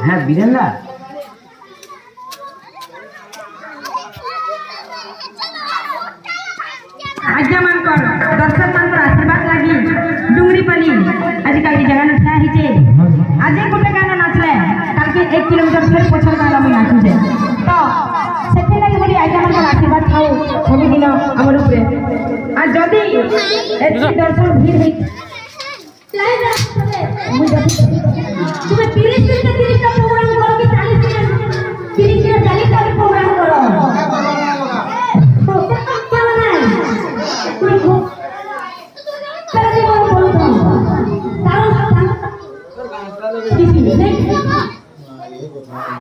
হ্যাঁ বীরেন্দা, आज्ञा मानकर दर्शक मानकर आशीर्वाद लगी डुंगरी पनी आजकल की जगह ठिया हिचे आज गोटे गाना नाचले कल के 1 किलोमीटर फिर पछर गाना में नाचू जे तो सेते लगी बोली आज्ञा मानकर आशीर्वाद खाओ सब दिन हमर ऊपर आ जदी एती दर्शक भीड़ है लाइव रास्ते मुझे तुम्हें 30 मिनट